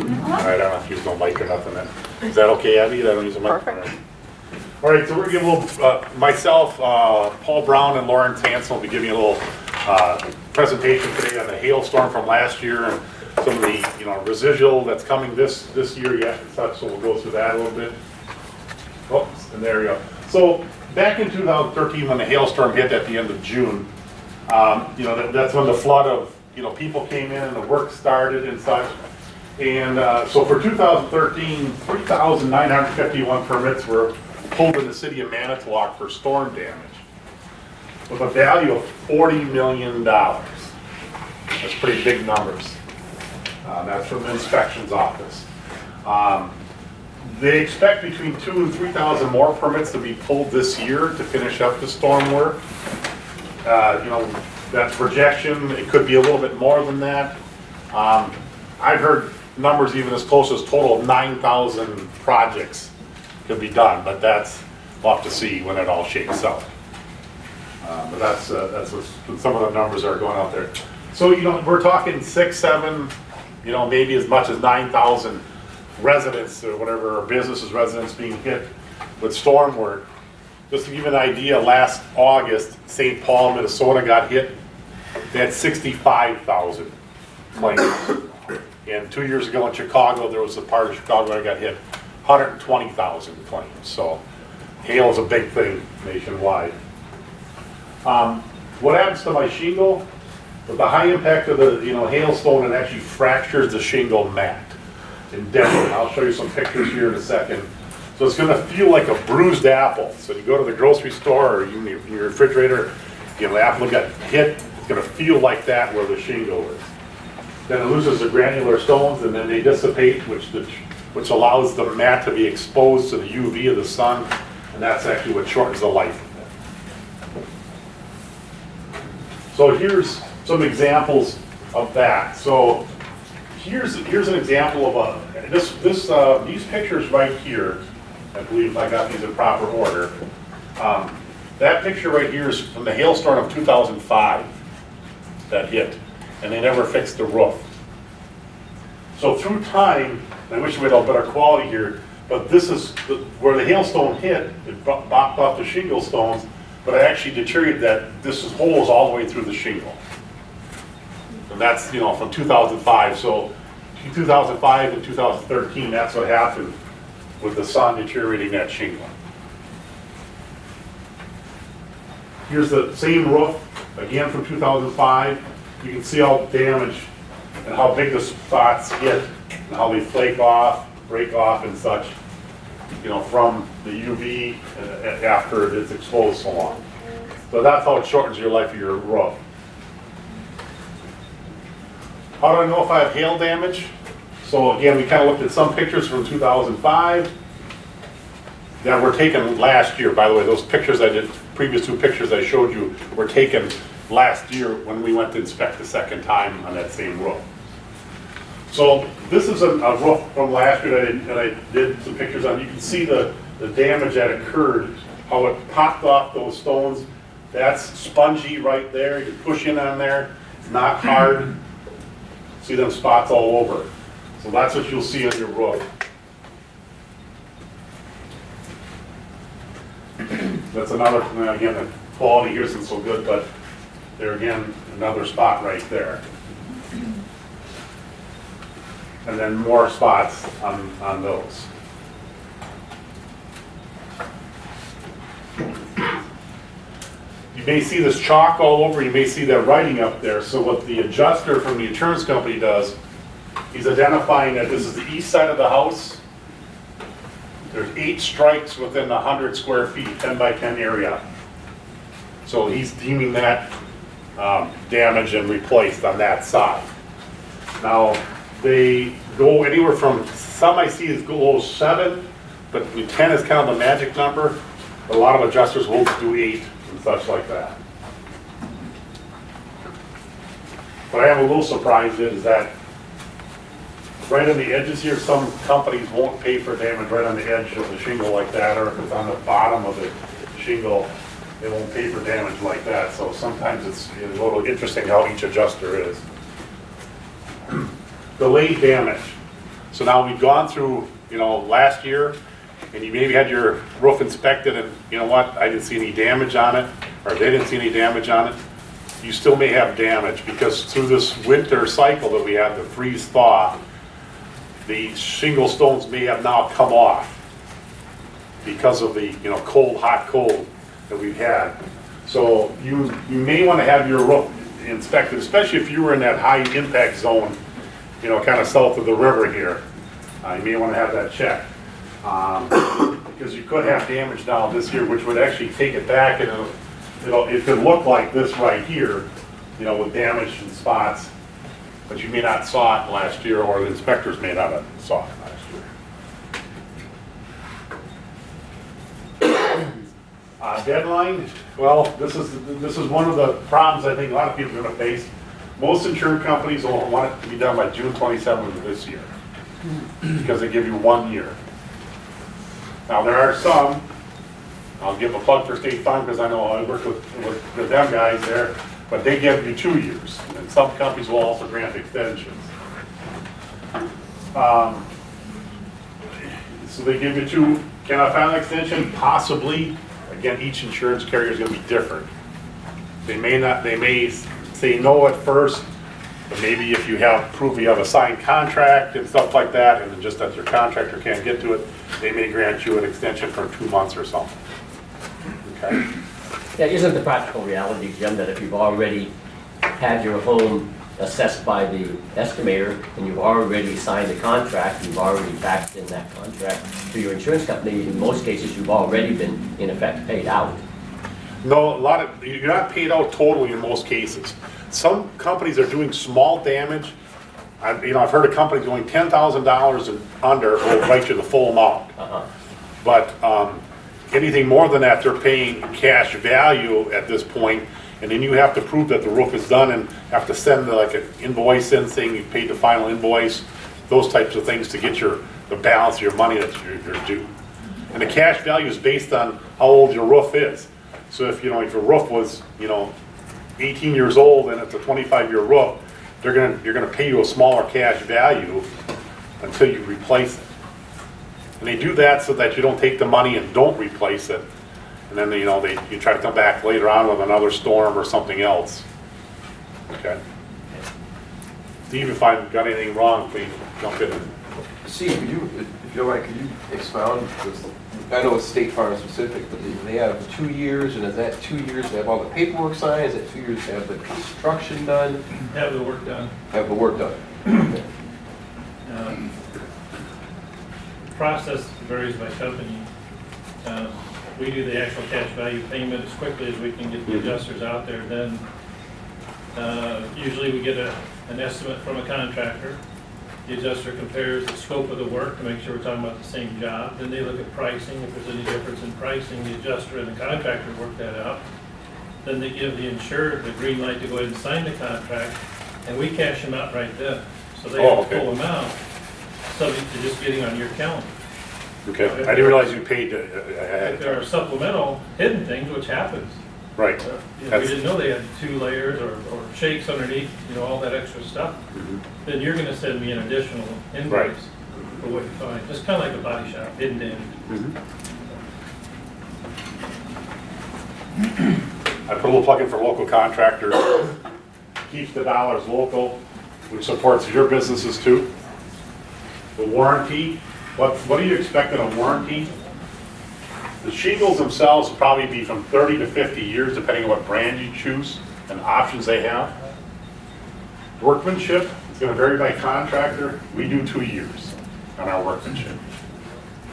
I don't know if you use no mic or nothing. Is that okay, Abby? I don't use a mic? Perfect. All right, so we're gonna give a little, myself, Paul Brown and Lauren Tansel will be giving you a little presentation today on the hailstorm from last year and some of the, residual that's coming this year yet and such, so we'll go through that a little bit. Oops, and there we go. So back in 2013, when the hailstorm hit at the end of June, that's when the flood of, people came in and the work started and such. And so for 2013, 3,951 permits were pulled in the city of Manitowoc for storm damage with a value of $40 million. That's pretty big numbers. That's from the inspections office. They expect between 2,000 and 3,000 more permits to be pulled this year to finish up the storm work. That's projection. It could be a little bit more than that. I've heard numbers even as close as total of 9,000 projects could be done, but we'll have to see when it all shakes out. But that's what some of the numbers are going out there. So, we're talking 6, 7, maybe as much as 9,000 residents or whatever, or businesses, residents being hit with storm work. Just to give you an idea, last August, St. Paul, Minnesota got hit. They had 65,000 claims. And 2 years ago in Chicago, there was a part of Chicago that got hit, 120,000 claims. So hail is a big thing nationwide. What happens to my shingle? With the high impact of the hailstone, it actually fractures the shingle mat in Denver. I'll show you some pictures here in a second. So it's going to feel like a bruised apple. So you go to the grocery store or in your refrigerator, the apple got hit, it's going to feel like that where the shingle is. Then it loses the granular stones and then they dissipate, which allows the mat to be exposed to the UV of the sun, and that's actually what shortens the life of it. So here's some examples of that. So here's an example of these pictures right here. I believe I got these in proper order. That picture right here is from the hailstorm of 2005 that hit, and they never fixed the roof. So through time, I wish we had a better quality here, but this is where the hailstone hit. It bopped off the shingle stones, but it actually deteriorated that. This is holes all the way through the shingle. And that's from 2005. So 2005 and 2013, that's what happened with the sun deteriorating that shingle. Here's the same roof, again from 2005. You can see all the damage and how big the spots get and how they flake off, break off and such, from the UV after it's exposed so long. So that's how it shortens your life of your roof. How do I know if I have hail damage? So again, we kind of looked at some pictures from 2005 that were taken last year. By the way, those pictures previous 2 pictures I showed you were taken last year when we went to inspect the second time on that same roof. So this is a roof from last year that I did some pictures on. You can see the damage that occurred, how it popped off those stones. That's spongy right there. You push in on there. It's not hard. See them spots all over. So that's what you'll see on your roof. That's another, again, the quality here isn't so good, but there again, another spot right there. And then more spots on those. You may see this chalk all over, you may see that writing up there. So what the adjuster from the insurance company does, he's identifying that this is the east side of the house. There's 8 strikes within the 100 square feet, 10 by 10 area. So he's deeming that damaged and replaced on that side. Now, they go anywhere from, some I see is below 7, but 10 is kind of the magic number. A lot of adjusters will do 8 and such like that. What I am a little surprised is that right on the edges here, some companies won't pay for damage right on the edge of the shingle like that, or if it's on the bottom of the shingle, they won't pay for damage like that. So sometimes it's a little interesting how each adjuster is. Delayed damage. So now we've gone through, last year, and you maybe had your roof inspected, and you know what, I didn't see any damage on it, or they didn't see any damage on it. You still may have damage, because through this winter cycle that we had, the freeze thaw, the shingle stones may have now come off because of the, cold, hot, cold that we've had. So you may want to have your roof inspected, especially if you were in that high impact zone, kind of south of the river here. You may want to have that checked. Because you could have damage now this year, which would actually take it back, and it could look like this right here, with damage and spots, but you may not saw it last year, or the inspectors may not have saw it last year. Deadline, well, this is one of the problems I think a lot of people are going to face. Most insurance companies will want it to be done by June 27th of this year, because they give you 1 year. Now, there are some, I'll give a plug for State Farm, because I know I work with them guys there, but they give you 2 years, and some companies will also grant extensions. So they give you 2, can I file an extension? Possibly. Again, each insurance carrier is going to be different. They may say no at first, but maybe if you have proof you have a signed contract and stuff like that, and then just that your contractor can't get to it, they may grant you an extension for 2 months or something. Okay? Yeah, isn't the practical reality, Jim, that if you've already had your home assessed by the estimator, and you've already signed a contract, you've already backed in that contract to your insurance company, in most cases, you've already been, in effect, paid out? No, you're not paid out totally in most cases. Some companies are doing small damage. I've heard of companies going $10,000 and under will write you the full amount. But anything more than that, they're paying cash value at this point, and then you have to prove that the roof is done and have to send like an invoice in saying you paid the final invoice, those types of things to get the balance of your money that you're due. And the cash value is based on how old your roof is. So if your roof was 18 years old and it's a 25-year roof, you're gonna pay you a smaller cash value until you replace it. And they do that so that you don't take the money and don't replace it, and then you try to come back later on with another storm or something else. Okay. Steve, if I've got anything wrong, please jump in. Steve, if you don't mind, could you expound? I know it's State Farm specific, but they have 2 years, and is that 2 years to have all the paperwork signed? Is that 2 years to have the construction done? Have the work done. Have the work done? The process varies by company. We do the actual cash value payment as quickly as we can get the adjusters out there. Then usually we get an estimate from a contractor. The adjuster compares the scope of the work to make sure we're talking about the same job. Then they look at pricing. If there's any difference in pricing, the adjuster and the contractor work that out. Then they give the insured the green light to go ahead and sign the contract, and we cash them out right then. So they have the full amount, subject to just getting on your calendar. Okay. I didn't realize you paid If there are supplemental hidden things, which happens. Right. We didn't know they had 2 layers or shakes underneath, all that extra stuff. Then you're gonna send me an additional invoice for what you find. Just kind of like a body shop, hidden damage. I put a little plug in for local contractors. Keeps the dollars local, which supports your businesses too. The warranty, what do you expect in a warranty? The shingles themselves will probably be from 30 to 50 years, depending on what brand you choose and options they have. Workmanship, it's going to vary by contractor. We do 2 years on our workmanship.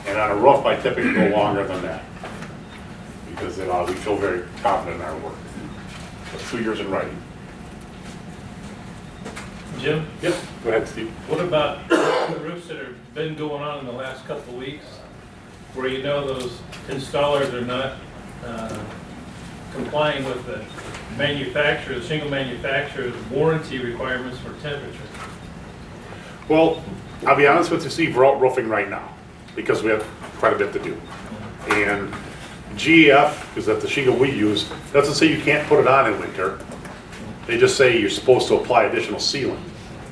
And on a roof, I typically go longer than that, because we feel very confident in our work. So 2 years in writing. Jim? Yep, go ahead, Steve. What about the roofs that have been going on in the last couple of weeks, where those installers are not complying with the shingle manufacturer's warranty requirements for temperature? Well, I'll be honest with you, Steve, we're out roofing right now because we have quite a bit to do. And GEF, because that's the shingle we use, doesn't say you can't put it on in winter. They just say you're supposed to apply additional sealant.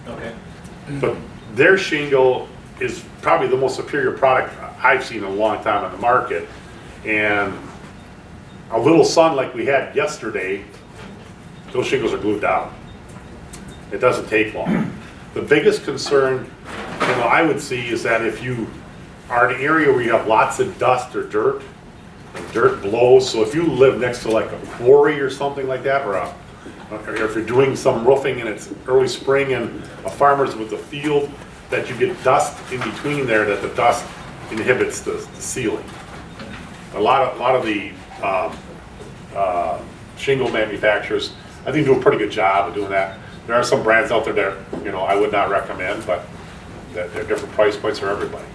Okay. But their shingle is probably the most superior product I've seen in a long time on the market. And a little sun like we had yesterday, those shingles are glued down. It doesn't take long. The biggest concern, I would see is that if you are in an area where you have lots of dust or dirt, and dirt blows, so if you live next to like a quarry or something like that, or if you're doing some roofing and it's early spring and a farmer's with the field, that you get dust in between there, that the dust inhibits the sealing. A lot of the shingle manufacturers, I think, do a pretty good job of doing that. There are some brands out there that, I would not recommend, but that they're different price points for everybody.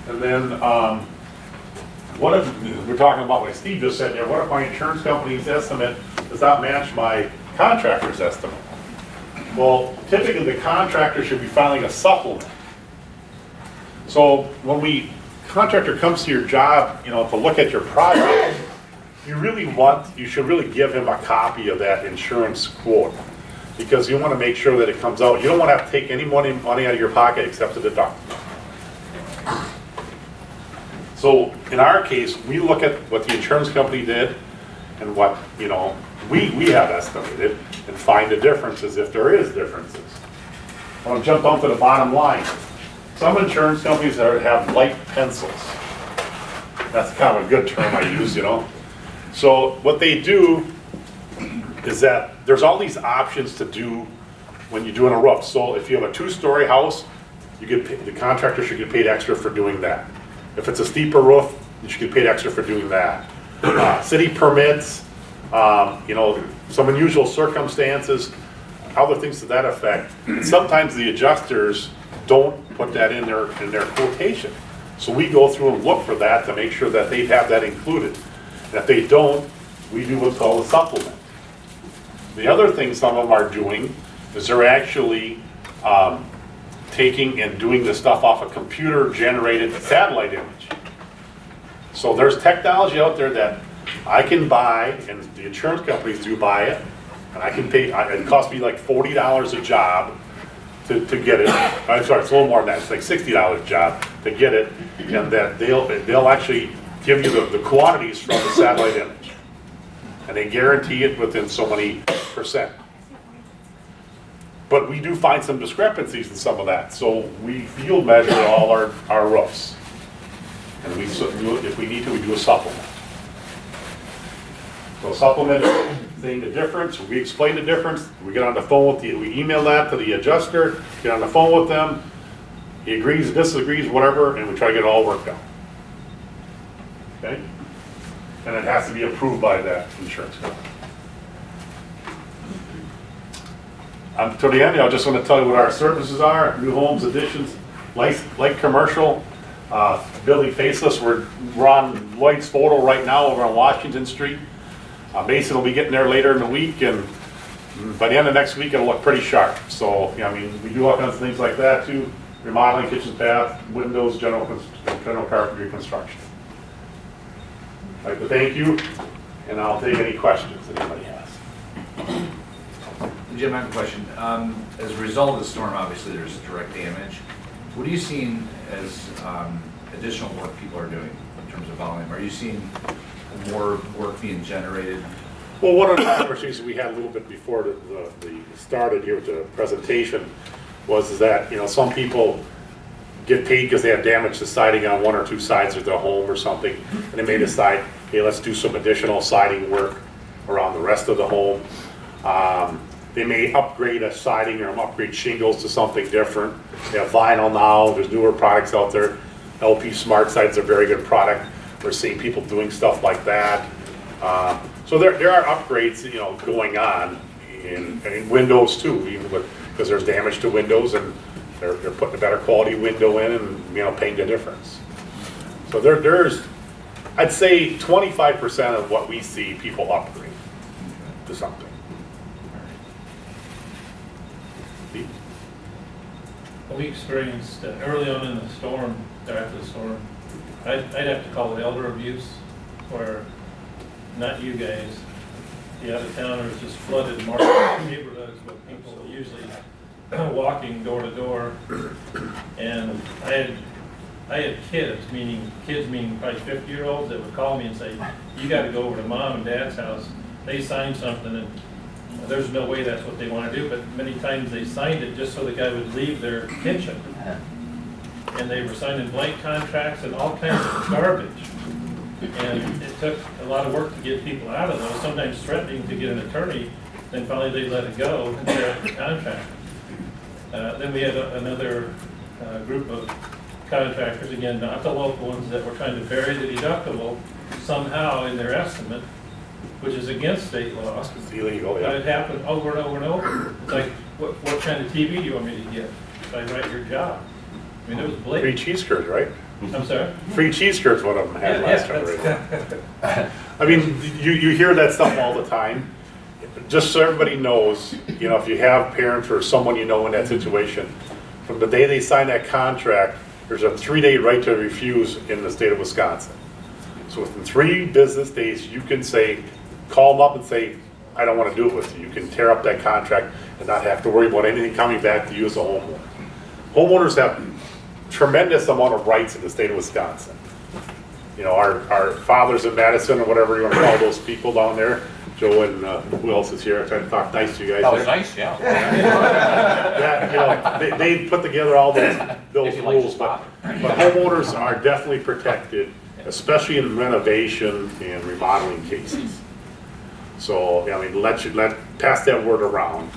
And then, what if, we're talking about like Steve just said, what if my insurance company's estimate does not match my contractor's estimate? Well, typically the contractor should be filing a supplement. So when contractor comes to your job, to look at your project, you should really give him a copy of that insurance quote, because you want to make sure that it comes out. You don't want to have to take any money out of your pocket except the deductible. So in our case, we look at what the insurance company did and what, we have estimated and find the differences if there is differences. I want to jump down to the bottom line. Some insurance companies have light pencils. That's kind of a good term I use, So what they do is that there's all these options to do when you're doing a roof. So if you have a 2-story house, the contractor should get paid extra for doing that. If it's a steeper roof, you should get paid extra for doing that. City permits, some unusual circumstances, other things to that effect. And sometimes the adjusters don't put that in their quotation. So we go through and look for that to make sure that they have that included. And if they don't, we do what's called a supplement. The other thing some of them are doing is they're actually taking and doing the stuff off a computer-generated satellite image. So there's technology out there that I can buy, and the insurance companies do buy it, and I can pay, it costs me like $40 a job to get it. I'm sorry, it's a little more than that, it's like $60 a job to get it, and that they'll actually give you the quantities from the satellite image. And they guarantee it within so many percent. But we do find some discrepancies in some of that, so we field measure all our roofs. And if we need to, we do a supplement. So supplement is saying the difference, we explain the difference, we get on the phone with we email that to the adjuster, get on the phone with them, he agrees, disagrees, whatever, and we try to get it all worked out. Okay? And it has to be approved by that insurance company. To the end, I just want to tell you what our services are: new homes, additions, light commercial, building faceless. We're on Lloyd's Photo right now over on Washington Street. Mason will be getting there later in the week, and by the end of next week, it'll look pretty sharp. So, we do all kinds of things like that too: remodeling, kitchen, bath, windows, general carpentry, construction. I'd like to thank you, and I'll take any questions that anybody has. Jim, I have a question. As a result of the storm, obviously there's direct damage. What are you seeing as additional work people are doing in terms of volume? Are you seeing more work being generated? Well, one of the conversations we had a little bit before the started here with the presentation was that some people get paid because they have damage to siding on one or two sides of their home or something, and they may decide, hey, let's do some additional siding work around the rest of the home. They may upgrade a siding or upgrade shingles to something different. They have vinyl now. There's newer products out there. LP Smart Side's a very good product. We're seeing people doing stuff like that. So there are upgrades, going on in windows too, even because there's damage to windows, and they're putting a better quality window in and paying the difference. So there's, I'd say 25% of what we see people upgrade to something. We experienced early on in the storm, or after the storm, I'd have to call it elder abuse, where, not you guys, the out-of-towners just flooded Market neighborhoods with people usually walking door to door, and I had kids, meaning probably 50-year-olds that would call me and say, you gotta go over to mom and dad's house. They signed something and there's no way that's what they wanna do, but many times they signed it just so the guy would leave their kitchen. And they were signing blank contracts and all kinds of garbage. And it took a lot of work to get people out of those, sometimes threatening to get an attorney, then finally they let it go and tear up the contract. Then we had another group of contractors, again, not the local ones, that were trying to bury the deductible somehow in their estimate, which is against state law. It's illegal, But yeah. it happened over and over and over. It's like, what kind of TV do you want me to get if I write your job? I mean, it was Free blatant. cheese curds, right? I'm sorry? Free cheese curds, one of them had Yeah, last yeah, time. Right? I mean, you hear that stuff all the time. Just so everybody knows, you know, if you have parents or someone you know in that situation, from the day they sign that contract, there's a 3-day right to refuse in the state of Wisconsin. So within 3 business days, you can say, call them up and say, I don't want to do it with you. You can tear up that contract and not have to worry about anything coming back to you as a homeowner. Homeowners have tremendous amount of rights in the state of Wisconsin. You know, our fathers in Madison, or whatever you want to call those people down there, Joe and who else is here? I tried to talk nice to you guys. That was there. nice, yeah. That, you know, they put together all those If you like rules, to but stop. homeowners are definitely protected, especially in renovation and remodeling cases. So, I mean, pass that word around.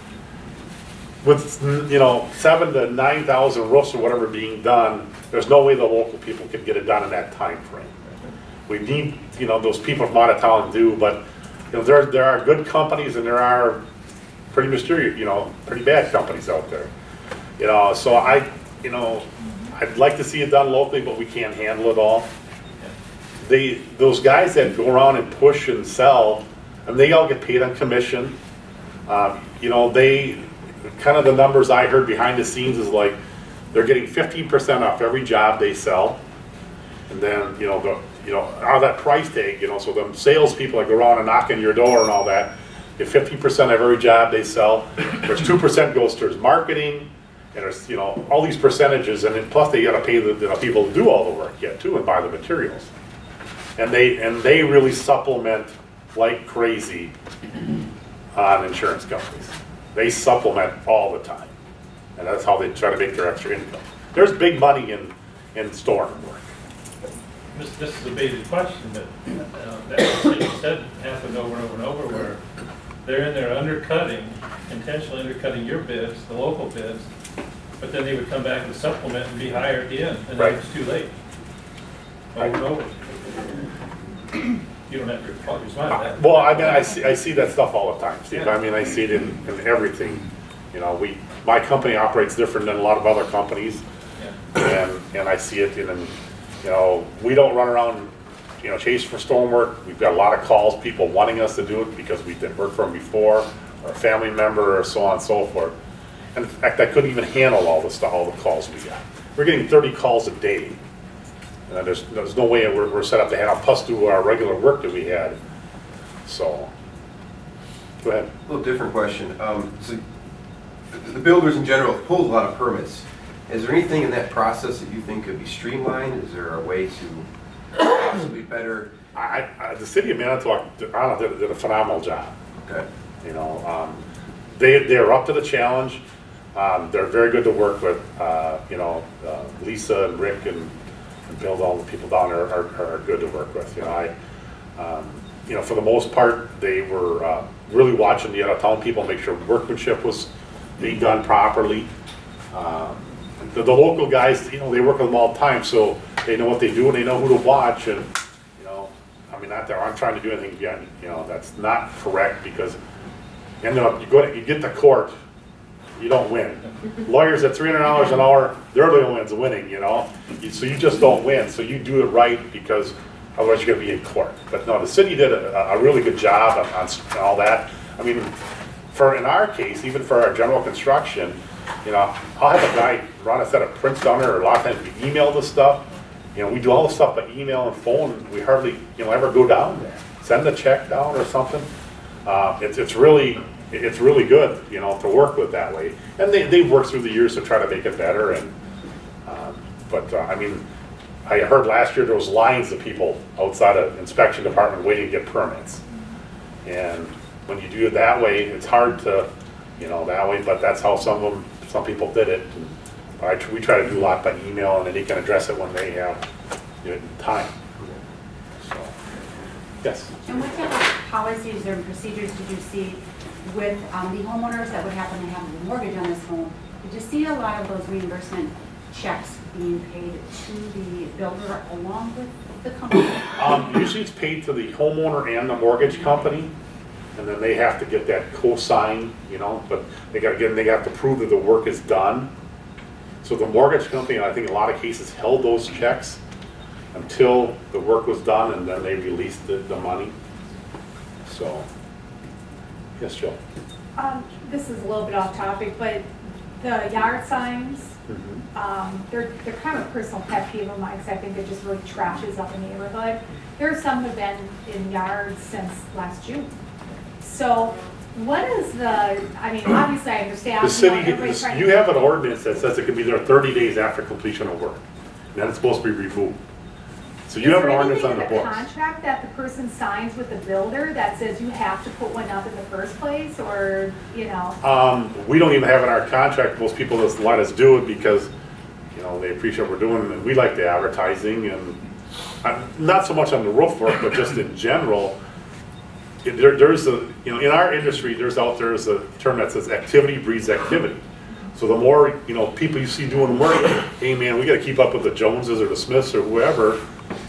With, you know, 7,000 to 9,000 roofs or whatever being done, there's no way the local people can get it done in that time frame. We need, you know, those people from out of town do, but, you know, there are good companies and there are pretty mysterious, you know, pretty bad companies out there. You know, so you know, I'd like to see it done locally, but we can't handle it all. Those guys that go around and push and sell, and they all get paid on commission. You know, kind of the numbers I heard behind the scenes is like, they're getting 15% off every job they sell. And then, you know, out of that price tag, you know, so them salespeople that go around and knock on your door and all that, get 50% of every job they sell. There's 2% goes towards marketing, and there's, you know, all these percentages, and then plus they gotta pay the people to do all the work yet too, and buy the materials. And they really supplement like crazy on insurance companies. They supplement all the time, and that's how they try to make their extra income. There's big money in storm work. This is a basic question, but that you said happened over and over and over, where they're in there undercutting, intentionally undercutting your bids, the local bids, but then they would come back and supplement and be higher at the end, and Right. then it's too late. Over and over. You don't have to respond to that. Well, I mean, I see that stuff all the time, Steve. I mean, I see it in everything. You know, my company operates different than a lot of other companies, Yeah. and I see it in, you know, we don't run around, you know, chasing for storm work. We've got a lot of calls, people wanting us to do it because we did work for them before, or a family member, or so on and so forth. And in fact, I couldn't even handle all the calls we got. We're getting 30 calls a day. And there's no way we're set up to handle, plus do our regular work that we had. So, go ahead. A little different question. So the builders in general have pulled a lot of permits. Is there anything in that process that you think could be streamlined? Is there a way to possibly better? The city of Manitowoc, did a phenomenal job. Okay. You know, they're up to the challenge. They're very good to work with. You know, Lisa and Rick and Bill, all the people down there are good to work with. You know, you know, for the most part, they were really watching the out of town people, make sure workmanship was being done properly. The local guys, you know, they work with them all the time, so they know what they do and they know who to watch. And you know, I mean, not that I'm trying to do anything again. You know, that's not correct, because you know, you get to court, you don't win. Lawyers at $300 an hour, they're the only ones winning. You know, so you just don't win. So you do it right, because otherwise you're going to be in court. But no, the city did a really good job on all that. I mean, in our case, even for our general construction, you know, I'll have a guy run a set of prints down there, or a lot of times we email the stuff. You know, we do all the stuff by email and phone. We hardly, you know, ever go down there, send a check down or something. It's really, it's really good, you know, to work with that way. And they've worked through the years to try to make it better and, I mean, I heard last year there was lines of people outside of inspection department waiting to get permits. And when you do it that way, it's hard to, you know, that way, but that's how some people did it. We try to do a lot by email, and then they can address it when they have, you know, time. So, yes. And what type of policies or procedures did you see with the homeowners that would happen to have a mortgage on this home? Did you see a lot of those reimbursement checks being paid to the builder along with the company? Usually it's paid to the homeowner and the mortgage company, and then they have to get that co-sign, you know, but they have to prove that the work is done. So the mortgage company, I think in a lot of cases, held those checks until the work was done, and then they released the money. So, yes, Joe? This is a little bit off topic, but the yard signs, they're kind of a personal pet peeve of mine, because I think it just really trashes up the neighborhood. There are some who've been in yards since last June. So what is I mean, obviously I understand. The city, everybody's trying to- you have an ordinance that says it can be there 30 days after completion of work, and then it's supposed to be removed. So you have an ordinance on the Is there anything in books. the contract that the person signs with the builder that says you have to put one up in the first place, or, you know? We don't even have in our contract, most people just let us do it because, you know, they appreciate what we're doing, and we like the advertising, and not so much on the roof work, but just in general. There's a, you know, in our industry, there's a term that says activity breeds activity. So the more, you know, people you see doing work, hey man, we gotta keep up with the Joneses or the Smiths or whoever,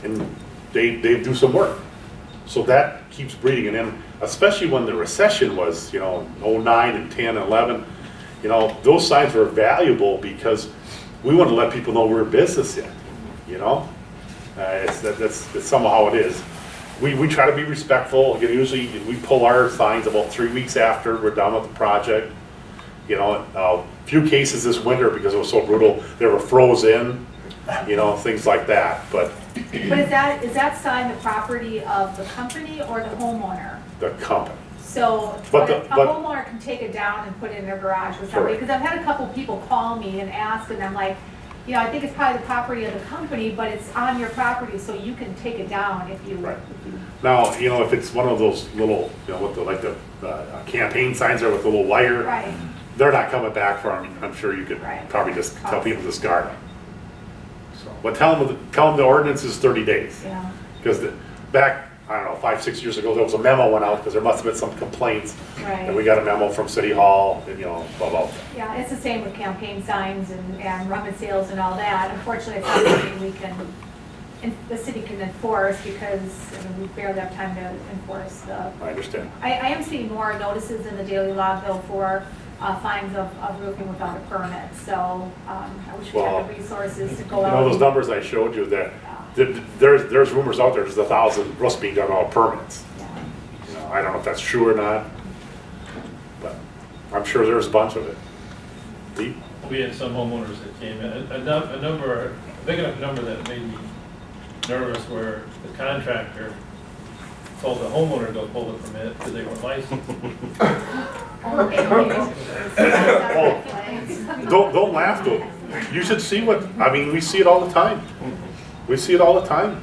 and they do some work. So that keeps breeding, and then especially when the recession was, you know, 09 and 10 and 11, you know, those signs were valuable because we wanted to let people know we're a business in, you know? That's somehow how it is. We try to be respectful. You know, usually we pull our signs about 3 weeks after we're done with the project. You know, a few cases this winter because it was so brutal, they were frozen, you know, things like that, but But is that sign the property of the company or the homeowner? the company. So, But but the- a but- homeowner can take it down and put it in their garage with somebody, Correct. because I've had a couple people call me and ask, and I'm like, you know, I think it's probably the property of the company, but it's on your property, so you can take it down if you. Right. Now, you know, if it's one of those little, you know, with the campaign signs there with the little wire, Right, they're not coming back for them. I'm sure you could Right. probably just tell people to discard them. So, but tell them the ordinance is 30 days. yeah, Because back, I don't know, 5, 6 years ago, there was a memo went out because there must have been some complaints. And we right. got a memo from City Hall, and, you know, about Yeah, it's the same with campaign signs and rummage sales and all that. Unfortunately, it's not something we can, the city can enforce, because, I mean, we barely have time to enforce the. I understand. I am seeing more notices in the daily log bill for fines of roofing without a permit, so I wish we had the resources to go You out. know, those and- numbers I showed you, that there's rumors out there's 1,000 roofs being done without permits. Yeah. You know, I don't know if that's true or not, but I'm sure there's a bunch of it. Lee? We had some homeowners that came in, a number, a big enough number that made me nervous, where the contractor told the homeowner to go pull the permit because they weren't licensed. Don't laugh though. You should see I mean, we see it all the time. We see it all the time.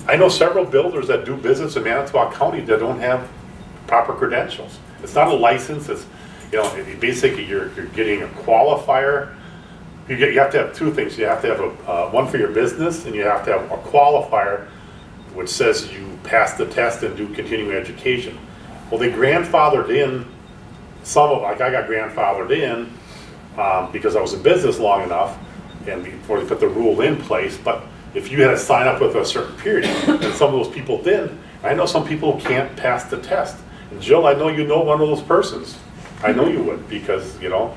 I know several builders that do business in Manitowoc County that don't have proper credentials. It's not a license, it's, you know, basically you're getting a qualifier. You have to have two things. You have to have one for your business, and you have to have a qualifier which says you passed the test and do continuing education. Well, they grandfathered in some of, like I got grandfathered in because I was in business long enough, and before they put the rule in place. But if you had to sign up with a certain period, and some of those people did, I know some people can't pass the test. And Jill, I know you know one of those persons. I know you would, because, you know,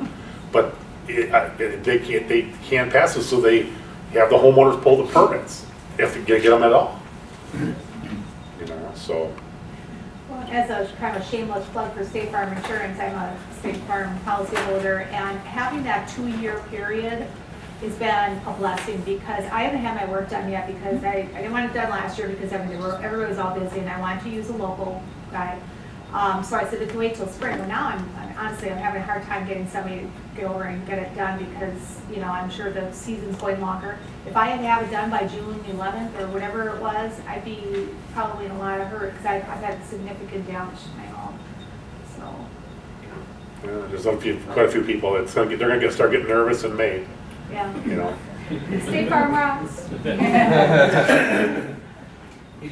but they can't pass it, so they have the homeowners pull the permits if they get them at all. You know, so. As a kind of shameless plug for State Farm Insurance, I'm a State Farm policyholder, and having that 2-year period has been a blessing, because I haven't had my work done yet, because I didn't want it done last year because everybody was all busy, and I wanted to use a local guy. So I said, we can wait till spring. Well, now honestly, I'm having a hard time getting somebody to go over and get it done because, you know, I'm sure the season's going longer. If I had to have it done by June 11th or whatever it was, I'd be probably in a lot of hurry because I've had significant damage to my home. So, There's quite a few people, they're gonna start getting nervous in May, yeah. you know? State Farm routes.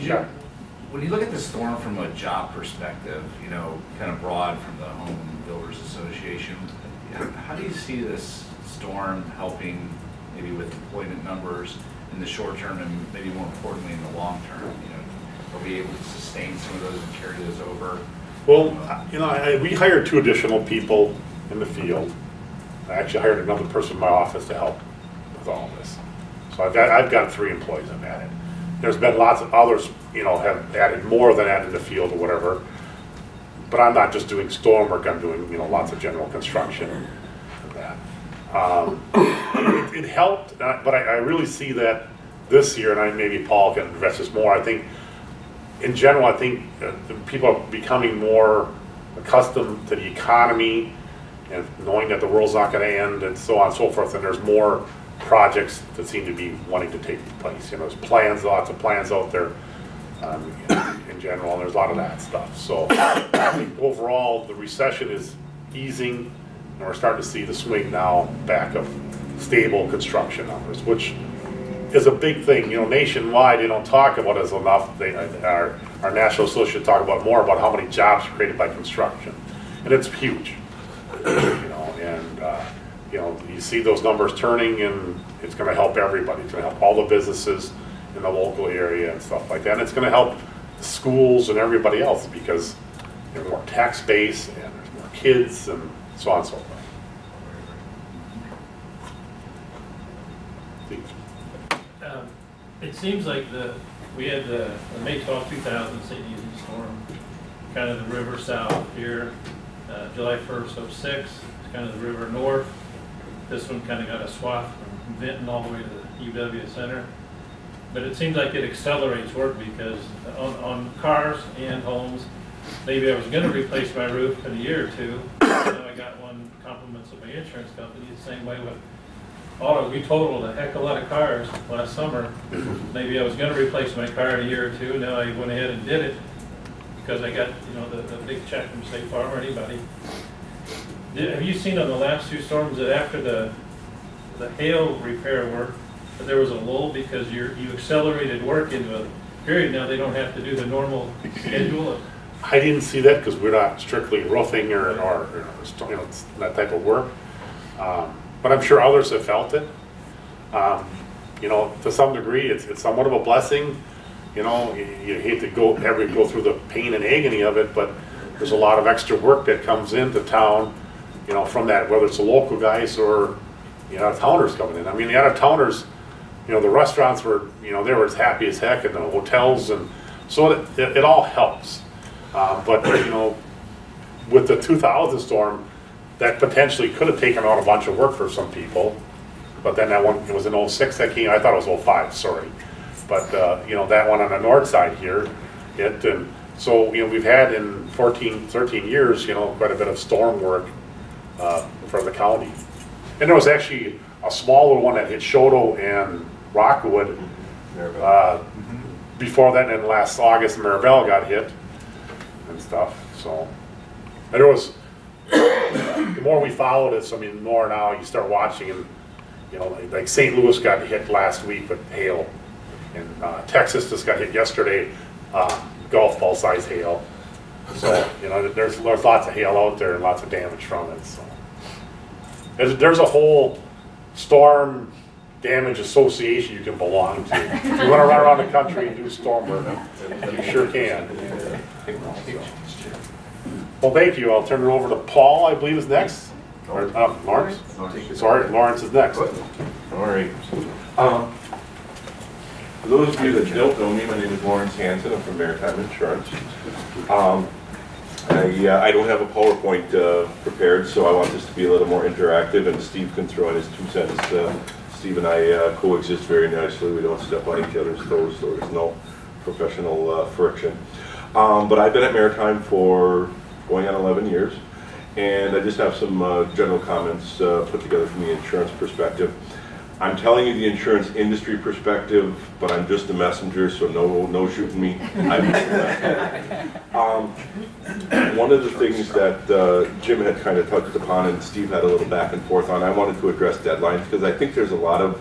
Sure. When you look at the storm from a job perspective, you know, kind of broad from the Home Builders Association, how do you see this storm helping maybe with employment numbers in the short term and maybe more importantly in the long term? You know, are we able to sustain some of those and carry those over? Well, you know, we hired 2 additional people in the field. I actually hired another person in my office to help with all this. So I've got 3 employees I've added. There's been lots of others, you know, have added more than that in the field or whatever. But I'm not just doing storm work, I'm doing, you know, lots of general construction and that. It helped, but I really see that this year, and maybe Paul can address this more, I think, in general, I think people are becoming more accustomed to the economy and knowing that the world's not gonna end and so on and so forth, and there's more projects that seem to be wanting to take place. You know, there's plans, lots of plans out there in general, and there's a lot of that stuff. So I think overall, the recession is easing, and we're starting to see the swing now back of stable construction numbers, which is a big thing. You know, nationwide, they don't talk about it as enough. Our National Association talk about more about how many jobs are created by construction, and it's huge. You know, and you know, you see those numbers turning, and it's going to help everybody. It's going to help all the businesses in the local area and stuff like that. And it's going to help the schools and everybody else because there's more tax base and there's more kids and so on and so forth. It seems like we had the May 12, 2000 St. Easy storm, kind of the river south here, July 1st, 06, kind of the river north. This one kind of got a swath from Vinton all the way to the UW Center. But it seems like it accelerates work because on cars and homes, maybe I was going to replace my roof in a year or 2. Now I got one compliments of my insurance company the same way with auto. We totaled a heck of a lot of cars last summer. Maybe I was going to replace my car in a year or 2. Now I went ahead and did it because I got, you know, the big check from State Farm or anybody. Have you seen on the last 2 storms that after the hail repair work, that there was a lull because you accelerated work into a period now they don't have to do the normal schedule? I didn't see that because we're not strictly roofing or you know, that type of work. But I'm sure others have felt it. You know, to some degree, it's somewhat of a blessing. You know, you hate to go through the pain and agony of it, but there's a lot of extra work that comes into town, you know, from that, whether it's the local guys or, you know, out-of-towners coming in. I mean, the out-of-towners, you know, the restaurants were, you know, they were as happy as heck, and the hotels, and so it all helps. But, you know, with the 2000 storm, that potentially could have taken out a bunch of work for some people. But then that one, it was in 06 that came, I thought it was 05, sorry. But, you know, that one on the north side here hit. And so, you know, we've had in 13 years, you know, quite a bit of storm work for the county. And there was actually a smaller one that hit Shoto and Rockwood. Before that, and last August, Maribel got hit and stuff. So, and there was, the more we followed it, so I mean, the more now you start watching, and you know, like St. Louis got hit last week with hail, and Texas just got hit yesterday, golf ball size hail. So you know, there's lots of hail out there and lots of damage from it. So there's a whole storm damage association you can belong to. If you want to run around the country and do storm work, you sure can. Well, thank you. I'll turn it over to Paul, I believe is next. Or, Lawrence? Sorry, Lawrence is next. All right. For those of you that don't know me, my name is Lawrence Hansen. I'm from Maritime Insurance. I don't have a PowerPoint prepared, so I want this to be a little more interactive, and Steve can throw in his 2 cents. Steve and I coexist very nicely. We don't step on each other's toes, so there's no professional friction. But I've been at Maritime for going on 11 years, and I just have some general comments put together from the insurance perspective. I'm telling you the insurance industry perspective, but I'm just a messenger, so no shooting me. One of the things that Jim had kind of touched upon and Steve had a little back and forth on, I wanted to address deadlines because I think there's a lot of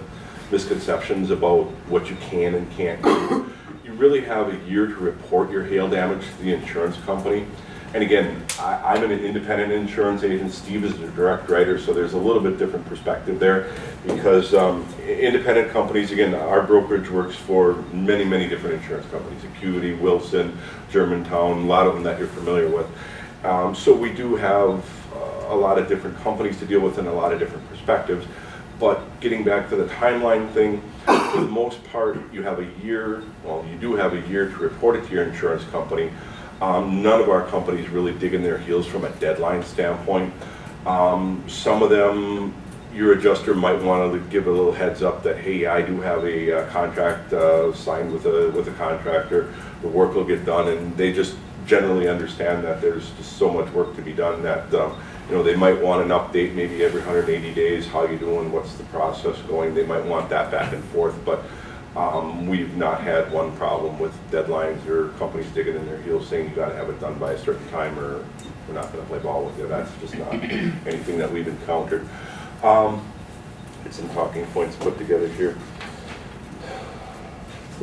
misconceptions about what you can and can't do. You really have a year to report your hail damage to the insurance company. And again, I'm an independent insurance agent, Steve is a direct writer, so there's a little bit different perspective there because independent companies, again, our brokerage works for many, many different insurance companies, Acuity, Wilson, Germantown, a lot of them that you're familiar with. So we do have a lot of different companies to deal with and a lot of different perspectives. But getting back to the timeline thing, for the most part, you have a year, well, you do have a year to report it to your insurance company. None of our companies really dig in their heels from a deadline standpoint. Some of them, your adjuster might want to give a little heads up that, hey, I do have a contract signed with a contractor. The work will get done, and they just generally understand that there's just so much work to be done that you know, they might want an update maybe every 180 days. How you doing? What's the process going? They might want that back and forth, but we've not had one problem with deadlines or companies digging in their heels saying you got to have it done by a certain time or we're not going to play ball with you. That's just not anything that we've encountered. Get some talking points put together here.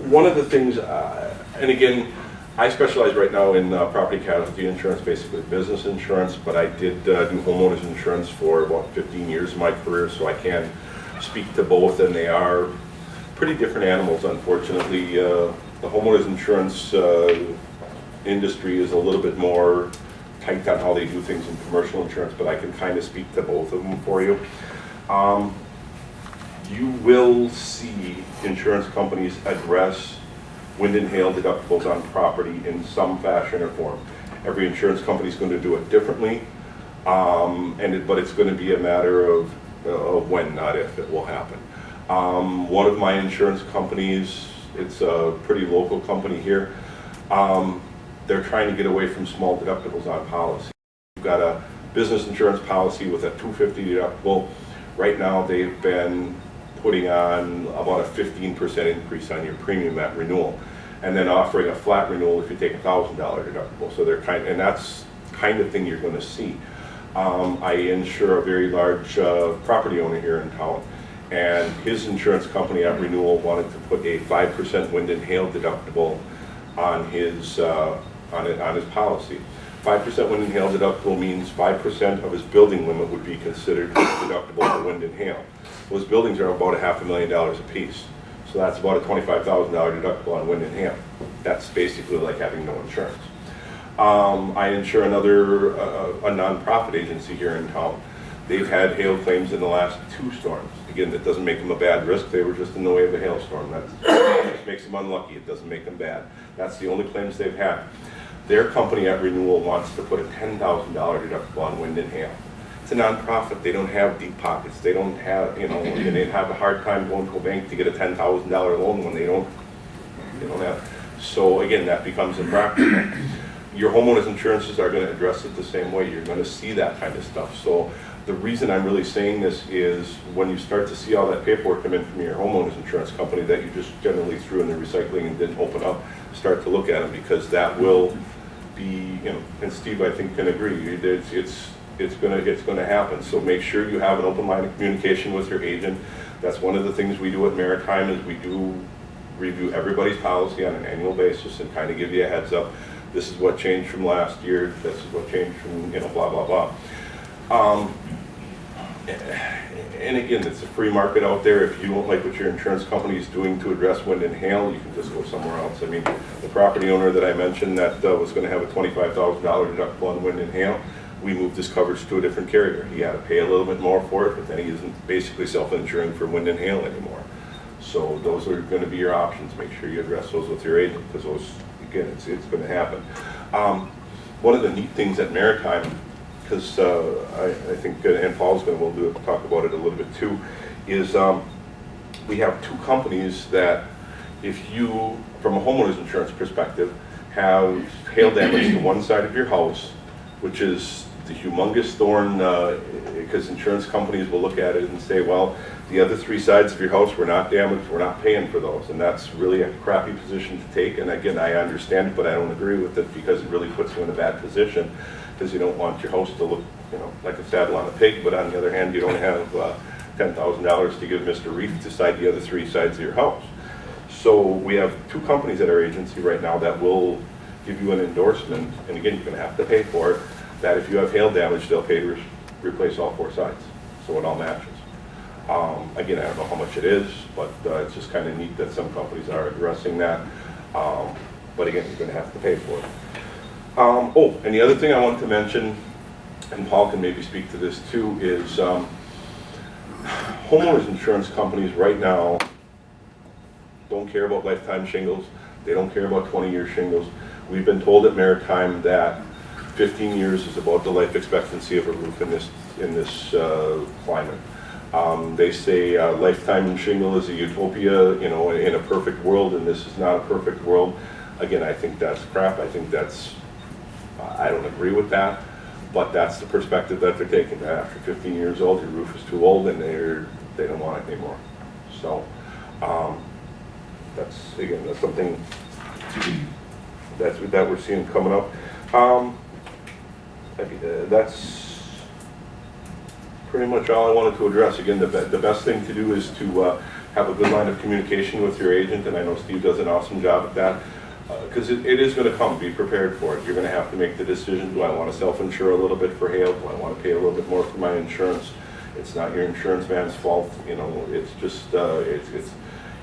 One of the things, and again, I specialize right now in property casualty insurance, basically business insurance, but I did do homeowners insurance for about 15 years of my career, so I can speak to both, and they are pretty different animals, unfortunately. The homeowners insurance industry is a little bit more tight on how they do things in commercial insurance, but I can kind of speak to both of them for you. You will see insurance companies address wind and hail deductibles on property in some fashion or form. Every insurance company is going to do it differently, but it's going to be a matter of when, not if, it will happen. One of my insurance companies, it's a pretty local company here, they're trying to get away from small deductibles on policy. You've got a business insurance policy with a $250 deductible. Right now they've been putting on about a 15% increase on your premium at renewal, and then offering a flat renewal if you take a $1,000 deductible. So they're and that's kind of thing you're going to see. I insure a very large property owner here in town, and his insurance company at renewal wanted to put a 5% wind and hail deductible on his policy. 5% wind and hail deductible means 5% of his building limit would be considered deductible for wind and hail. Those buildings are about $500,000 a piece. So that's about a $25,000 deductible on wind and hail. That's basically like having no insurance. I insure a nonprofit agency here in town. They've had hail claims in the last 2 storms. Again, that doesn't make them a bad risk. They were just in the way of a hailstorm. That just makes them unlucky. It doesn't make them bad. That's the only claims they've had. Their company at renewal wants to put a $10,000 deductible on wind and hail. It's a nonprofit. They don't have deep pockets. They don't have, you know, and they have a hard time going to a bank to get a $10,000 loan when they don't have. So again, that becomes impractical. Your homeowners insurances are going to address it the same way. You're going to see that kind of stuff. So the reason I'm really saying this is when you start to see all that paperwork come in from your homeowners insurance company that you just generally threw in the recycling and didn't open up, start to look at them, because that will be, you know, and Steve I think can agree, it's going to happen. So make sure you have an open line of communication with your agent. That's one of the things we do at Maritime, is we do review everybody's policy on an annual basis and kind of give you a heads up. This is what changed from last year. This is what changed from, you know, blah, blah, blah. And again, it's a free market out there. If you don't like what your insurance company is doing to address wind and hail, you can just go somewhere else. I mean, the property owner that I mentioned that was going to have a $25,000 deductible on wind and hail, we moved his coverage to a different carrier. He had to pay a little bit more for it, but then he isn't basically self-insuring for wind and hail anymore. So those are going to be your options. Make sure you address those with your agent, because those, again, it's going to happen. One of the neat things at Maritime, because I think, and Paul's going to talk about it a little bit too, is we have 2 companies that, if you, from a homeowner's insurance perspective, have hail damage to one side of your house, which is the humongous thorn, because insurance companies will look at it and say, well, the other 3 sides of your house were not damaged, we're not paying for those. And that's really a crappy position to take. And again, I understand it, but I don't agree with it because it really puts you in a bad position, because you don't want your house to look, like a saddle on a pig. But on the other hand, you don't have $10,000 to give Mr. Reef to side the other 3 sides of your house. So we have 2 companies at our agency right now that will give you an endorsement, and again, you're going to have to pay for it, that if you have hail damage, they'll pay to replace all 4 sides, so it all matches. Again, I don't know how much it is, but it's just kind of neat that some companies are addressing that. But again, you're going to have to pay for it. Oh, and the other thing I wanted to mention, and Paul can maybe speak to this too, is homeowners insurance companies right now don't care about lifetime shingles. They don't care about 20-year shingles. We've been told at Maritime that 15 years is about the life expectancy of a roof in this climate. They say lifetime shingle is a utopia, in a perfect world, and this is not a perfect world. Again, I think that's crap. I think I don't agree with that, but that's the perspective that they're taking. That after 15 years old, your roof is too old, and they don't want it anymore. So that's something that we're seeing coming up. That's pretty much all I wanted to address. Again, the best thing to do is to have a good line of communication with your agent, and I know Steve does an awesome job at that, because it is going to come. Be prepared for it. You're going to have to make the decision, do I want to self-insure a little bit for hail? Do I want to pay a little bit more for my insurance? It's not your insurance man's fault. It's just,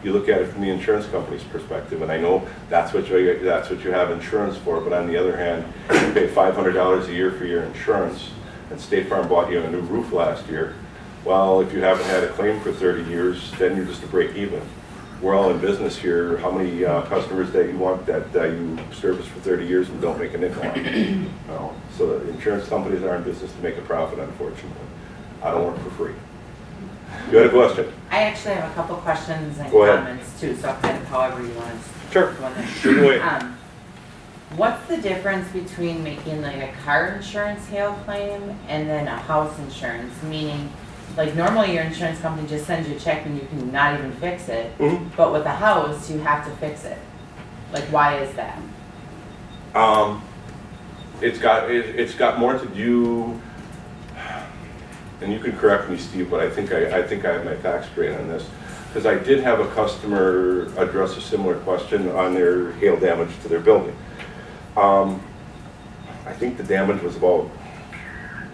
you look at it from the insurance company's perspective, and I know that's what you have insurance for, but on the other hand, you pay $500 a year for your insurance, and State Farm bought you a new roof last year. Well, if you haven't had a claim for 30 years, then you're just a break even. We're all in business here. How many customers that you want that you service for 30 years and don't make a nickel on? No. So the insurance companies are in business to make a profit, unfortunately. I don't work for free. You had a question? I actually have a couple questions and Go ahead. comments too, so kind of however you want to. Sure. Shoot away. What's the difference between making like a car insurance hail claim and then a house insurance? Meaning, like normally your insurance company just sends you a check and you can not even fix it, but with a house you have to fix it. Like, why is that? It's got more to do, and you can correct me, Steve, but I think I have my facts straight on this, because I did have a customer address a similar question on their hail damage to their building. I think the damage was about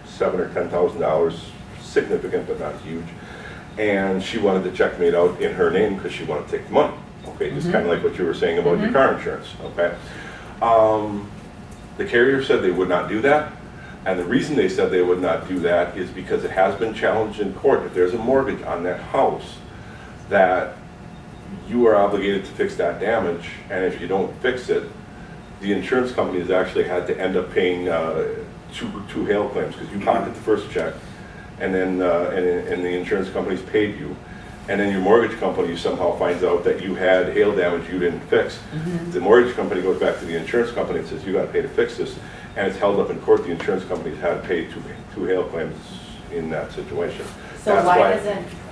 $7,000 or $10,000, significant but not huge, and she wanted the check made out in her name because she wanted to take the money. Okay, just kind of like what you were saying about your car insurance. Okay, the carrier said they would not do that. And the reason they said they would not do that is because it has been challenged in court. If there's a mortgage on that house, that you are obligated to fix that damage, and if you don't fix it, the insurance company has actually had to end up paying two hail claims, because you pocketed the first check, and then and the insurance company's paid you, and then your mortgage company somehow finds out that you had hail damage you didn't fix. The mortgage company goes back to the insurance company and says, you got to pay to fix this. And it's held up in court. The insurance companies had to pay two hail claims in that situation. So That's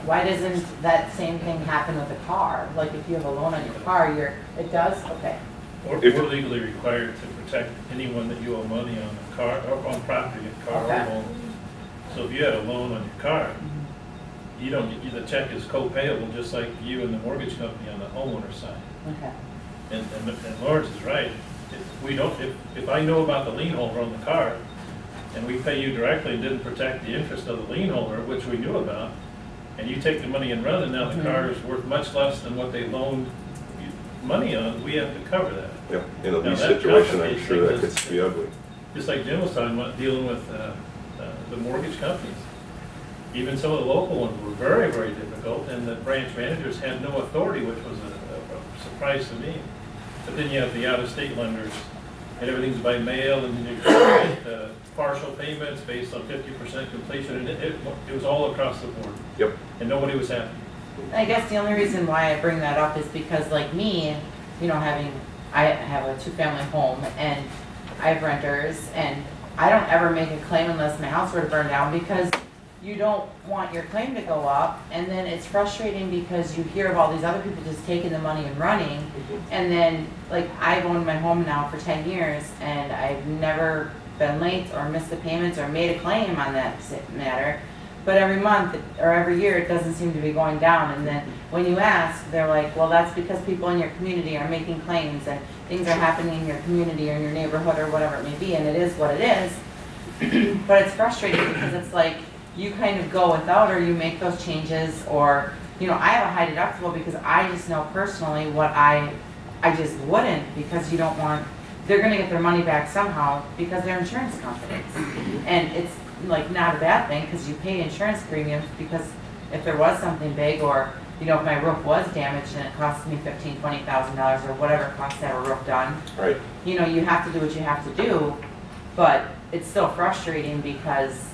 why doesn't that same thing happen with a car? Like if you have a loan on your car, it does? Okay. Or If- we're legally required to protect anyone that you owe money on a car, or on property, a car or Okay. loan. So if you had a loan on your car, the check is co-payable, just like you and the mortgage company on the homeowner side. Okay. And Lawrence is right. If I know about the lien holder on the car, and we pay you directly and didn't protect the interest of the lien holder, which we knew about, and you take the money and run, and now the car is worth much less than what they loaned you money on, we have to cover that. Yeah, in a Now, lease that situation, I'm complicates sure that things. gets to be ugly. Just like Jim was talking about, dealing with the mortgage companies. Even some of the local ones were very, very difficult, and the branch managers had no authority, which was a surprise to me. But then you have the out-of-state lenders, and everything's by mail, and you get partial payments based on 50% completion, and it was all across the board, Yep. and nobody was happy. I guess the only reason why I bring that up is because like me, I I have a two-family home and I have renters, and I don't ever make a claim unless my house were to burn down, because you don't want your claim to go up, and then it's frustrating because you hear of all these other people just taking the money and running, and then, like, I've owned my home now for 10 years, and I've never been late or missed the payments or made a claim on that matter, but every month or every year, it doesn't seem to be going down, and then when you ask, they're like, well, that's because people in your community are making claims, and things are happening in your community or in your neighborhood or whatever it may be, and it is what it is, but it's frustrating because it's like, you kind of go without, or you make those changes, or, you know, I have a high deductible because I just know personally what I just wouldn't, because you don't want, they're gonna get their money back somehow because they're insurance companies. And it's like not a bad thing, because you pay insurance premiums, because if there was something big, or, you know, if my roof was damaged and it cost me $15,000, $20,000 or whatever it costs to have a roof done, Right. you know, you have to do what you have to do, but it's still frustrating because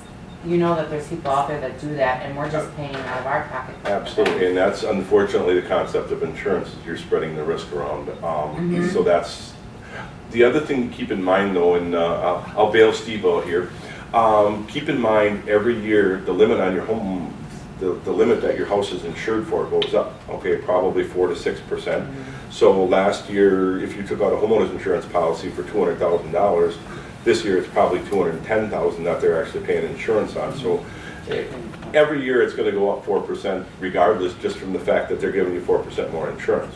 you know that there's people out there that do that, and we're just paying out of our pocket. Absolutely, and that's unfortunately the concept of insurance, is you're spreading the risk around. So that's, the other thing to keep in mind though, and I'll bail Steve out here, keep in mind every year the limit on your home, the limit that your house is insured for goes up, okay, probably 4 to 6%. So last year, if you took out a homeowner's insurance policy for $200,000, this year it's probably $210,000 that they're actually paying insurance on. So every year it's going to go up 4% regardless, just from the fact that they're giving you 4% more insurance.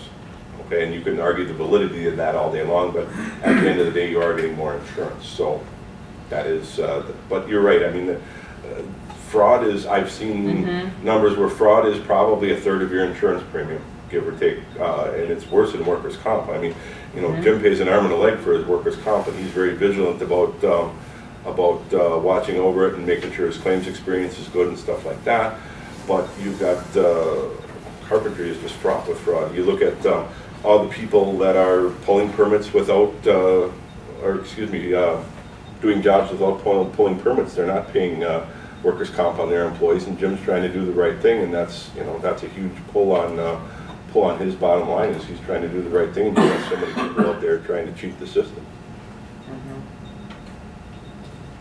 Okay, and you can argue the validity of that all day long, but at the end of the day you are getting more insurance. So that is, but you're right. I mean, fraud is, I've seen numbers where fraud is probably 1/3 of your insurance premium, give or take, and it's worse than workers' comp. I mean, you know, Jim pays an arm and a leg for his workers' comp, and he's very vigilant about watching over it and making sure his claims experience is good and stuff like that. But you've got carpentry is just fraught with fraud. You look at all the people that are pulling permits without, doing jobs without pulling permits. They're not paying workers' comp on their employees, and Jim's trying to do the right thing, and that's, you know, that's a huge pull on his bottom line, is he's trying to do the right thing, and you have so many people out there trying to cheat the system.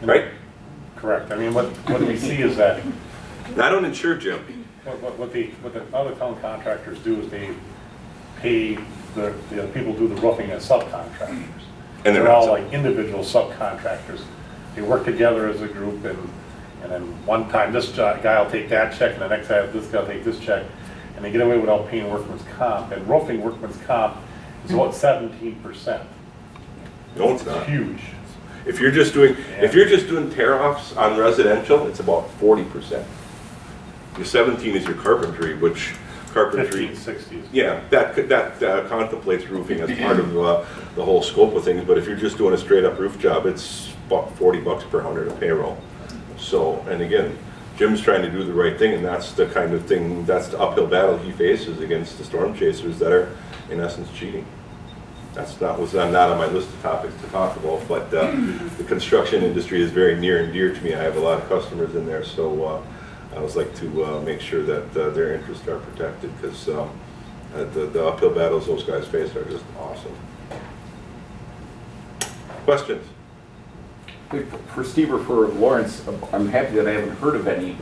Right? Correct. I mean, what we see is that I don't insure Jim. what the other town contractors do is they pay the people who do the roofing as subcontractors. And they're they're all not like individual subcontractors. They work together as a group, and then one time this guy will take that check, and the next time this guy will take this check, and they get away without paying workman's comp. And roofing workman's comp is about 17%. No, it's not. It's huge. If you're just doing tear-offs on residential, it's about 40%. Your 17 is your carpentry, which carpentry. 1560s. Yeah, that contemplates roofing as part of the whole scope of things. But if you're just doing a straight-up roof job, it's about $40 per 100 of payroll. So, and again, Jim's trying to do the right thing, and that's the kind of thing, that's the uphill battle he faces against the storm chasers that are, in essence, cheating. That's not on my list of topics to talk about, but the construction industry is very near and dear to me. I have a lot of customers in there, so I always like to make sure that their interests are protected, because the uphill battles those guys face are just awesome. Questions? For Steve or for Lawrence, I'm happy that I haven't heard of any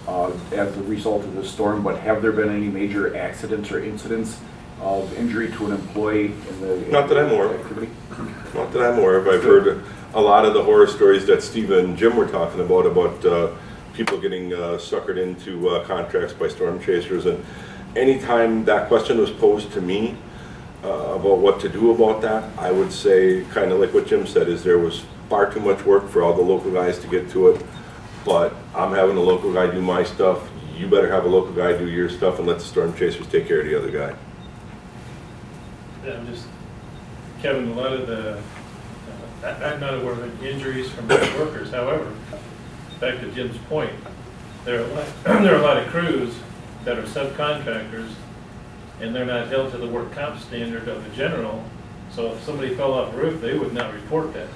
as a result of this storm, but have there been any major accidents or incidents of injury to an employee in the Not that I'm aware of. activity? Not that I'm aware of. I've heard a lot of the horror stories that Steve and Jim were talking about people getting suckered into contracts by storm chasers. And anytime that question was posed to me about what to do about that, I would say, kind of like what Jim said, is there was far too much work for all the local guys to get to it. But I'm having a local guy do my stuff. You better have a local guy do your stuff, and let the storm chasers take care of the other guy. Yeah, I'm just, Kevin, a lot of the, I'm not aware of injuries from workers. However, back to Jim's point, there are a lot of crews that are subcontractors, and they're not held to the work comp standard of the general. So if somebody fell off a roof, they would not report that.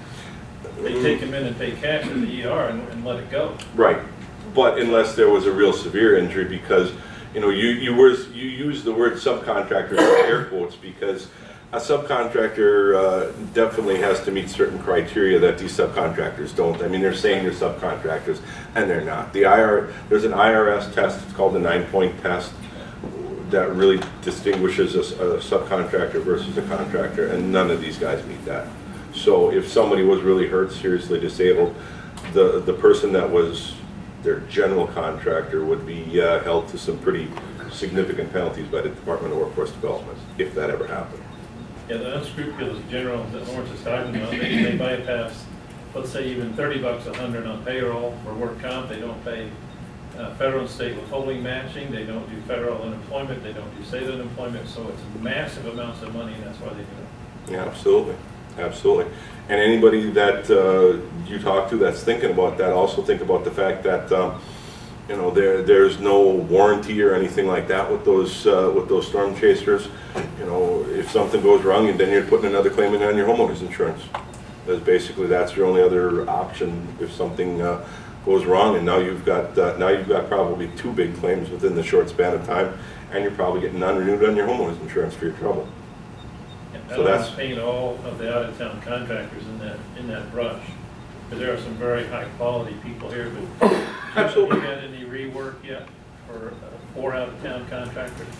They take them in and pay cash at the ER and let it go. Right, but unless there was a real severe injury, because you know you use the word subcontractor in air quotes, because A subcontractor definitely has to meet certain criteria that these subcontractors don't. I mean, they're saying they're subcontractors, and they're not. There's an IRS test, it's called the 9-point test, that really distinguishes a subcontractor versus a contractor, and none of these guys meet that. So if somebody was really hurt, seriously disabled, the person that was their general contractor would be held to some pretty significant penalties by the Department of Workforce Development, if that ever happened. Yeah, the unscrupulous general that Lawrence is talking about, they bypass, let's say even $30 a hundred on payroll for work comp, they don't pay federal and state withholding matching, they don't do federal unemployment, they don't do state unemployment, so it's massive amounts of money, and that's why they do it. Yeah, absolutely, absolutely. And anybody that you talk to that's thinking about that, also think about the fact that you know, there's no warranty or anything like that with those storm chasers. You know, if something goes wrong, and then you're putting another claim in on your homeowner's insurance. That's your only other option if something goes wrong, and now you've got probably 2 big claims within the short span of time, and you're probably getting non-renewed on your homeowner's insurance for your trouble. I don't want to paint all of the out-of-town contractors in that brush, because there are some very high-quality people here, but Absolutely. have you had any rework yet for 4 out-of-town contractors?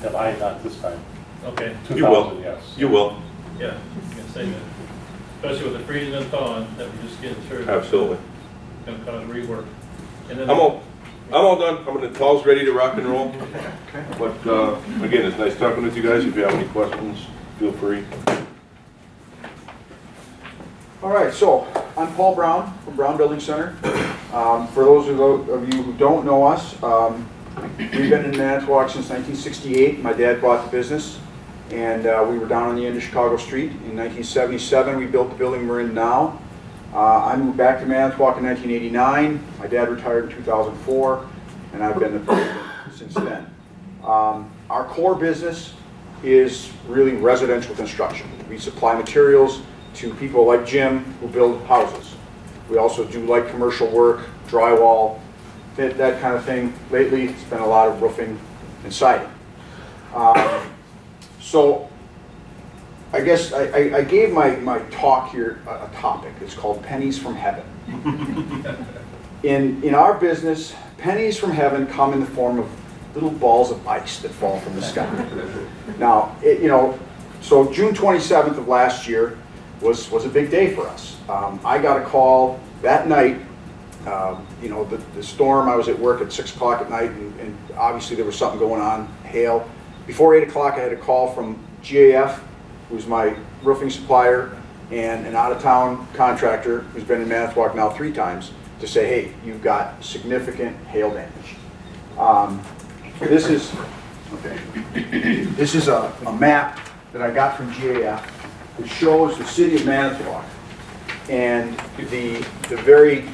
Have I not this time? Okay, 2000, yes. You will. yeah, you can say that. Especially with the freezing and thawing that we're just getting through. Absolutely. Going to cause rework. And then I'm all done. The call's ready to rock and roll. But again, it's nice talking with you guys. If you have any questions, feel free. All right, so I'm Paul Brown from Brown Building Center. For those of you who don't know us, we've been in Manitowoc since 1968. My dad bought the business, and we were down on the end of Chicago Street. In 1977, we built the building we're in now. I moved back to Manitowoc in 1989. My dad retired in 2004, and I've been the president since then. Our core business is really residential construction. We supply materials to people like Jim who build houses. We also do light commercial work, drywall, that kind of thing. Lately, it's been a lot of roofing and siding. So I guess I gave my talk here a topic. It's called Pennies from Heaven. In our business, pennies from heaven come in the form of little balls of ice that fall from the sky. Now, so June 27th of last year was a big day for us. I got a call that night. The storm, I was at work at 6 o'clock at night, and obviously there was something going on, hail. Before 8 o'clock, I had a call from GAF, who's my roofing supplier, and an out-of-town contractor who's been in Manitowoc now 3 times, to say, hey, you've got significant hail damage. This is a map that I got from GAF that shows the city of Manitowoc, and the very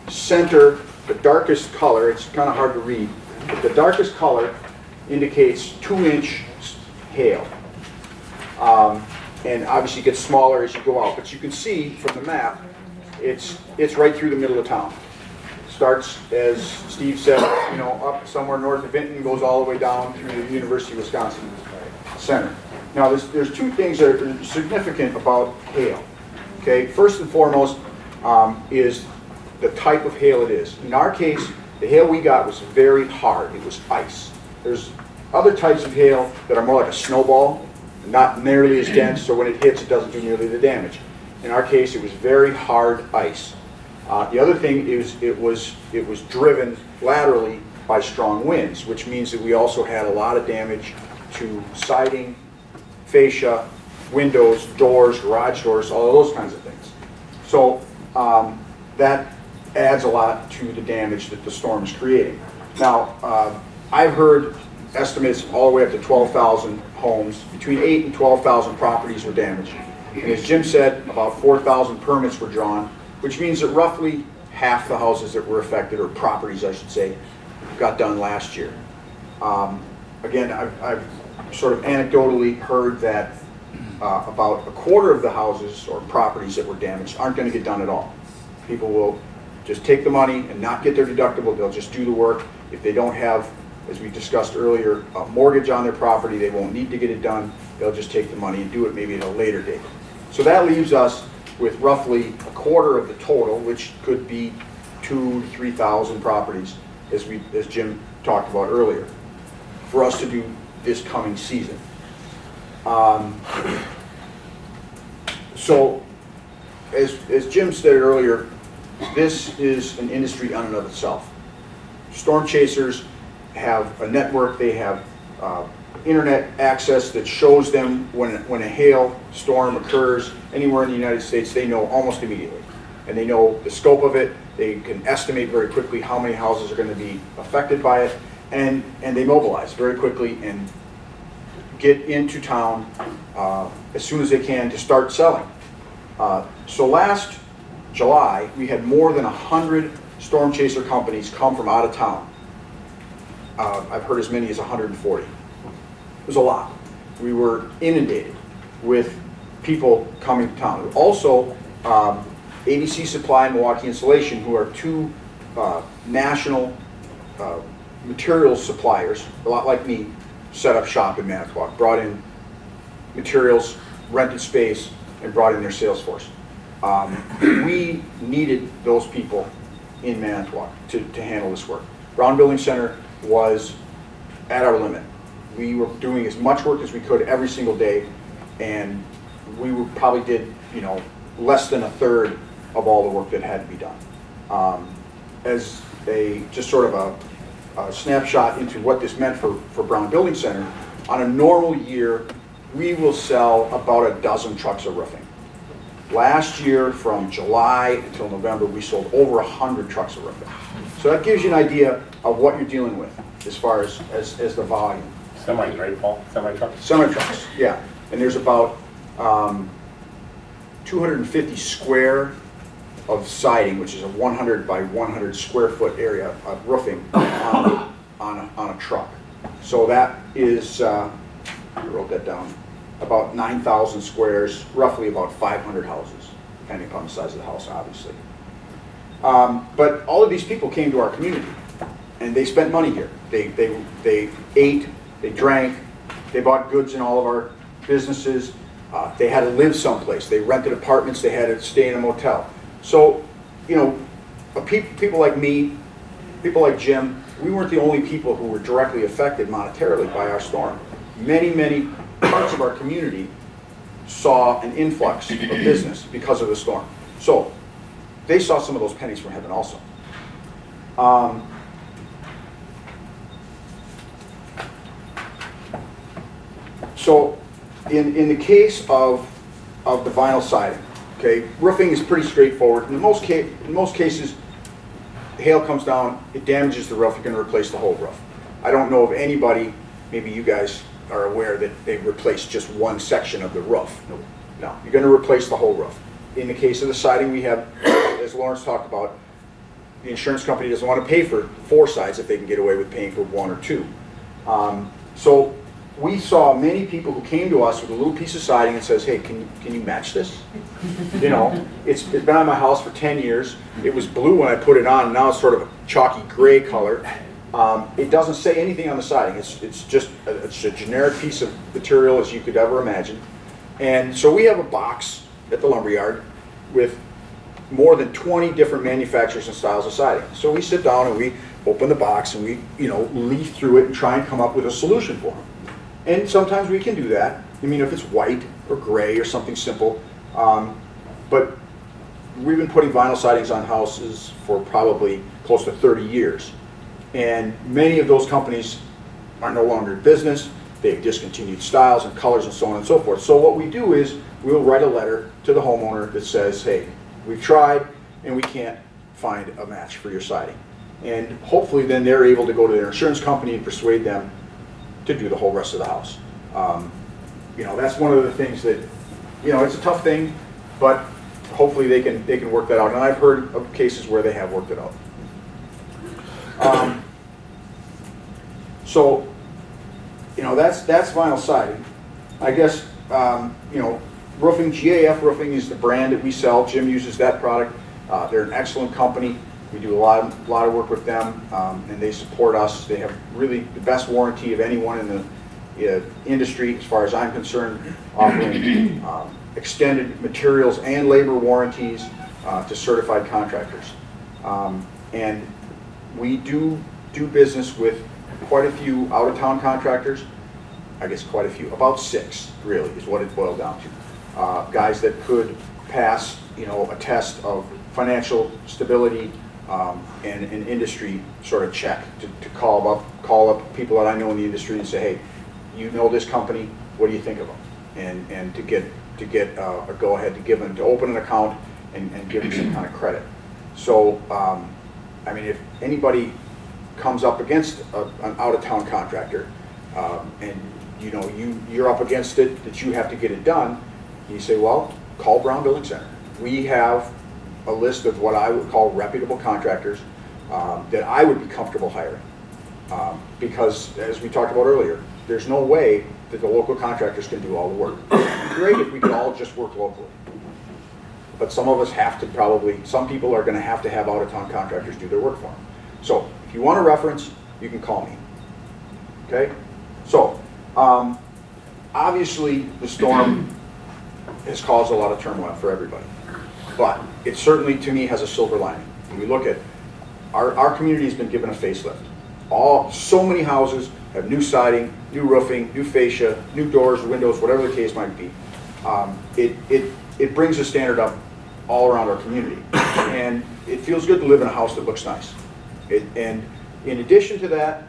center, the darkest color, it's kind of hard to read, but the darkest color indicates 2-inch hail. And obviously it gets smaller as you go out, but you can see from the map, it's right through the middle of town. Starts, as Steve said, up somewhere north of Vinton, goes all the way down through the University of Wisconsin Center. Now, there's 2 things that are significant about hail. Okay, first and foremost is the type of hail it is. In our case, the hail we got was very hard. It was ice. There's other types of hail that are more like a snowball, not nearly as dense, so when it hits, it doesn't do nearly the damage. In our case, it was very hard ice. The other thing is it was driven laterally by strong winds, which means that we also had a lot of damage to siding, fascia, windows, doors, garage doors, all of those kinds of things. So that adds a lot to the damage that the storm is creating. Now, I've heard estimates all the way up to 12,000 homes, between 8,000 and 12,000 properties were damaged. And as Jim said, about 4,000 permits were drawn, which means that roughly half the houses that were affected, or properties I should say, got done last year. Again, I've sort of anecdotally heard that about a quarter of the houses or properties that were damaged aren't going to get done at all. People will just take the money and not get their deductible. They'll just do the work. If they don't have as we discussed earlier, a mortgage on their property. They won't need to get it done. They'll just take the money and do it maybe at a later date. So that leaves us with roughly a quarter of the total, which could be 2,000 to 3,000 properties, as Jim talked about earlier, for us to do this coming season. So, as Jim stated earlier, this is an industry on and of itself. Storm chasers have a network, they have internet access that shows them when a hail storm occurs anywhere in the United States. They know almost immediately. And they know the scope of it, they can estimate very quickly how many houses are going to be affected by it, and they mobilize very quickly and get into town as soon as they can to start selling. So last July, we had more than 100 storm chaser companies come from out of town. I've heard as many as 140. It was a lot. We were inundated with people coming to town. Also, ABC Supply and Milwaukee Insulation, who are two national materials suppliers, a lot like me, set up shop in Manitowoc, brought in materials, rented space, and brought in their sales force. We needed those people in Manitowoc to handle this work. Brown Building Center was at our limit. We were doing as much work as we could every single day, and we probably did, less than a third of all the work that had to be done. As just sort of a snapshot into what this meant for Brown Building Center, on a normal year, we will sell about a dozen trucks of roofing. Last year, from July until November, we sold over 100 trucks of roofing. So that gives you an idea of what you're dealing with as far as the volume. Semis, right, Paul? Semi-trucks? Semi-trucks, yeah. And there's about 250 square of siding, which is a 100 by 100 square foot area of roofing on a truck. So that is, I wrote that down, about 9,000 squares, roughly about 500 houses, depending upon the size of the house, obviously. But all of these people came to our community, and they spent money here. They ate, they drank, they bought goods in all of our businesses. They had to live someplace. They rented apartments. They had to stay in a motel. So, people like me, people like Jim, we weren't the only people who were directly affected monetarily by our storm. Many parts of our community saw an influx of business because of the storm. So, they saw some of those pennies from heaven also. So, in the case of the vinyl siding, okay, roofing is pretty straightforward. In most cases, hail comes down, it damages the roof, you're going to replace the whole roof. I don't know of anybody, maybe you guys are aware, that they've replaced just one section of the roof. No, you're going to replace the whole roof. In the case of the siding, we have, as Lawrence talked about, the insurance company doesn't want to pay for 4 sides if they can get away with paying for 1 or 2. So we saw many people who came to us with a little piece of siding and says, hey, can you match this? It's been on my house for 10 years. It was blue when I put it on, and now it's sort of a chalky gray color. It doesn't say anything on the siding. It's just a generic piece of material as you could ever imagine. And so we have a box at the lumberyard with more than 20 different manufacturers and styles of siding. So we sit down and we open the box and we leaf through it and try and come up with a solution for them. And sometimes we can do that. I mean, if it's white or gray or something simple. But we've been putting vinyl sidings on houses for probably close to 30 years. And many of those companies are no longer in business. They've discontinued styles and colors and so on and so forth. So what we do is we'll write a letter to the homeowner that says, hey, we've tried and we can't find a match for your siding. And hopefully then they're able to go to their insurance company and persuade them to do the whole rest of the house. That's one of the things that, it's a tough thing, but hopefully they can work that out. And I've heard of cases where they have worked it out. So, that's vinyl siding. I guess, roofing, GAF Roofing is the brand that we sell. Jim uses that product. They're an excellent company. We do a lot of work with them, and they support us. They have really the best warranty of anyone in the industry, as far as I'm concerned, offering extended materials and labor warranties to certified contractors. And we do business with quite a few out-of-town contractors. I guess quite a few, about 6 really is what it boiled down to. Guys that could pass, a test of financial stability and an industry sort of check to call up people that I know in the industry and say, hey, you know this company, what do you think of them? And to get a go-ahead to give them, to open an account and give them some kind of credit. So, I mean, if anybody comes up against an out-of-town contractor, and you're up against it, that you have to get it done, you say, well, call Brown Building Center. We have a list of what I would call reputable contractors that I would be comfortable hiring. Because, as we talked about earlier, there's no way that the local contractors can do all the work. It'd be great if we could all just work locally. But some of us have to some people are going to have out-of-town contractors do their work for them. So, if you want a reference, you can call me. Okay? So, obviously the storm has caused a lot of turmoil for everybody. But it certainly, to me, has a silver lining. When we look at our community has been given a facelift. So many houses have new siding, new roofing, new fascia, new doors, windows, whatever the case might be. It brings the standard up all around our community. And it feels good to live in a house that looks nice. And in addition to that,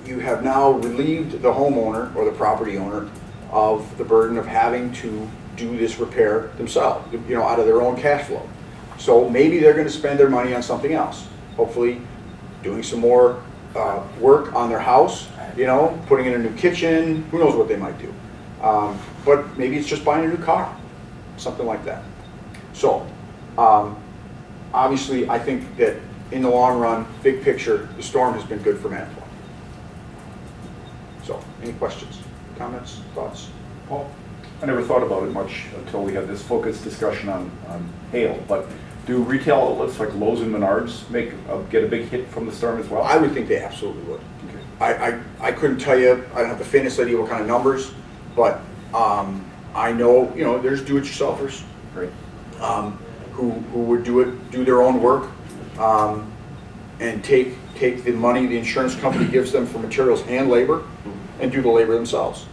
you have now relieved the homeowner or the property owner of the burden of having to do this repair themselves, out of their own cash flow. So maybe they're going to spend their money on something else. Hopefully doing some more work on their house, putting in a new kitchen, who knows what they might do. But maybe it's just buying a new car, something like that. So, obviously, I think that in the long run, big picture, the storm has been good for Manitowoc. So, any questions, comments, thoughts? Paul? I never thought about it much until we had this focused discussion on hail, but do retail outlets like Lowe's and Menards get a big hit from the storm as well? I would think they absolutely would. Okay. I couldn't tell you, I don't have the faintest idea what kind of numbers, but I know, there's do-it-yourselfers. Right. Who would do their own work, and take the money the insurance company gives them for materials and labor, and do the labor themselves.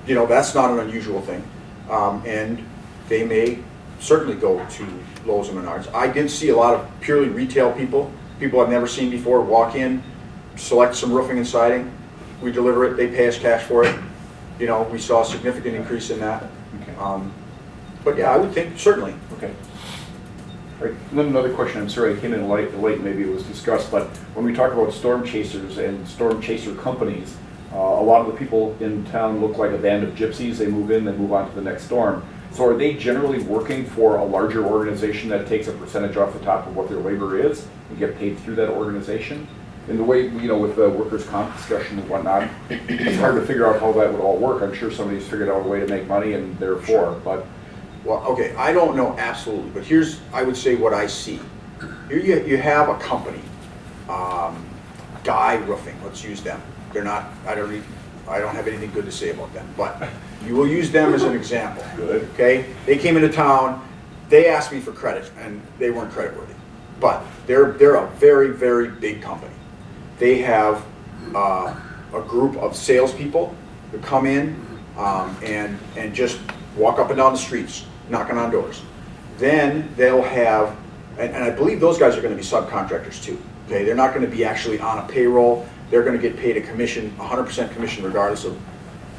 That's not an unusual thing, and they may certainly go to Lowe's and Menards. I did see a lot of purely retail people I've never seen before, walk in, select some roofing and siding, we deliver it, they pay us cash for it. We saw a significant increase in that. Okay. But yeah, I would think certainly. Okay. Right. And then another question, I'm sorry I came in late, maybe it was discussed, but when we talk about storm chasers and storm chaser companies, a lot of the people in town look like a band of gypsies. They move in, they move on to the next storm. So are they generally working for a larger organization that takes a percentage off the top of what their labor is and get paid through that organization? In the way, with the workers' comp discussion and whatnot, it's hard to figure out how that would all work. I'm sure somebody's figured out a way to make money and therefore, but... Well, okay, I don't know absolutely, but here's, I would say, what I see. Here you have a company, Guy Roofing, let's use them. They're not, I don't have anything good to say about them, but you will use them as an example. Good. Okay? They came into town, they asked me for credit, and they weren't creditworthy. But they're a very, very big company. They have a group of salespeople who come in and just walk up and down the streets, knocking on doors. Then they'll have, and I believe those guys are going to be subcontractors too. Okay, they're not going to be actually on a payroll. They're going to get paid a commission, 100% commission, regardless of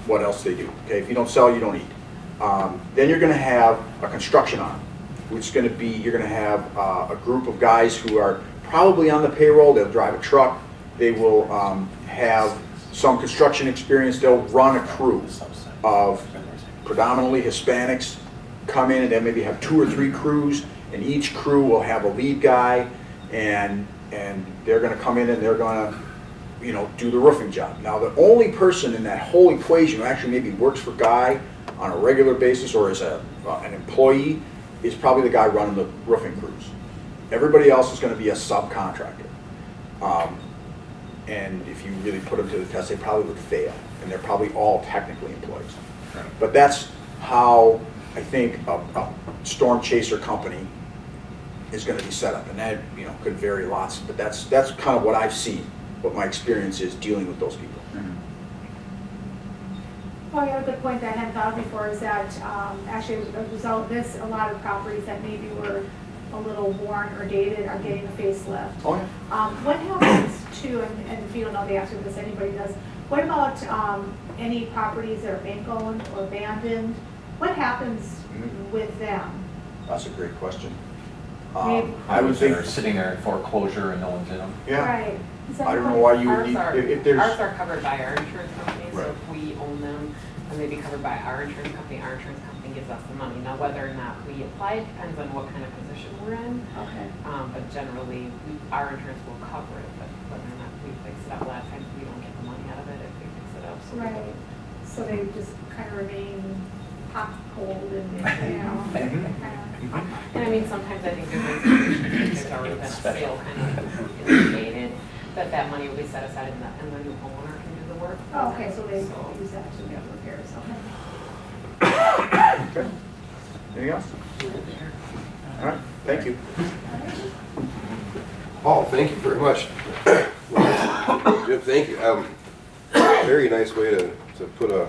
what else they do. Okay, if you don't sell, you don't eat. Then you're going to have a construction arm, which is going to be, you're going to have a group of guys who are probably on the payroll. They'll drive a truck. They will have some construction experience. They'll run a crew of predominantly Hispanics, come in and then maybe have 2 or 3 crews, and each crew will have a lead guy, and they're going to come in and they're going to do the roofing job. Now, the only person in that whole equation who actually maybe works for Guy on a regular basis or as an employee is probably the guy running the roofing crews. Everybody else is gonna be a subcontractor. And if you really put them to the test, they probably would fail, and they're probably all technically employees. But that's how I think a storm chaser company is gonna be set up, and that, you know, could vary lots, but that's kind of what I've seen, what my experience is dealing with those people. Well, the other point that I hadn't thought of before is that, actually, as a result of this, a lot of properties that maybe were a little worn or dated are getting a facelift. Oh, yeah. What happens to, and if you don't know the answer to this, anybody does, what about any properties that are bank-owned or abandoned? What happens with them? That's a great question. Maybe- I would think, They're sitting there in foreclosure and no one's in them. yeah, Right. Is that I don't know what- why you would Ours need, are, if there's. ours are covered by our insurance company, so Right. if we own them, then they'd be covered by our insurance company gives us the money. Now, whether or not we apply, it depends on what kind of position we're in. Okay. But generally, our insurance will cover it, but whether or not we fix it up, a lot of times we don't get the money out of it if we fix it up, so. we Right. don't. So they just kind of remain hot, cold, and, you know, kind of. And I mean, sometimes I think there's already been a sale kind of indicated, that money will be set aside and the new homeowner can do the work. Oh, okay, so they So- use that to get repairs, okay. Okay. Anything else? All right, thank you. Paul, thank you very much. Jim, thank you. Very nice way to put a